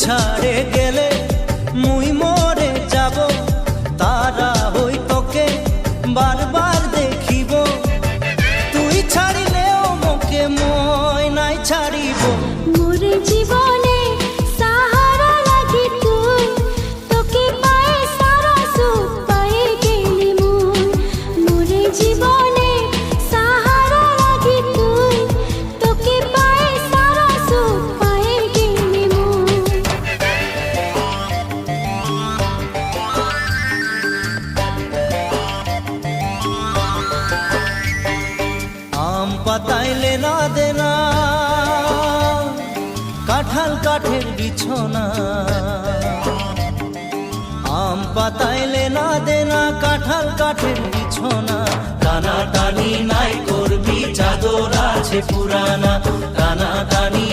ছাড়ে গেলে মুই মরে যাব, তারা হই তোকে বারবার দেখিব। তুই ছাড়িলেও মোকে মই নাই ছাড়িব। মোরে জীবনে সাহারা লাগি তুই, তোকে পায়ে সারা সুখ পায়ে গেলি মুই। মোরে জীবনে সাহারা লাগি তুই, তোকে পায়ে সারা সুখ পায়ে গেলি মুই। আম পাতাইলে না দেনা, কাঁঠাল কাঠের বিছনা। আম পাতাইলে না দেনা, কাঁঠাল কাঠের বিছনা। টানা টানি নাই করবি, চাদর আছে পুরানা। টানা টানি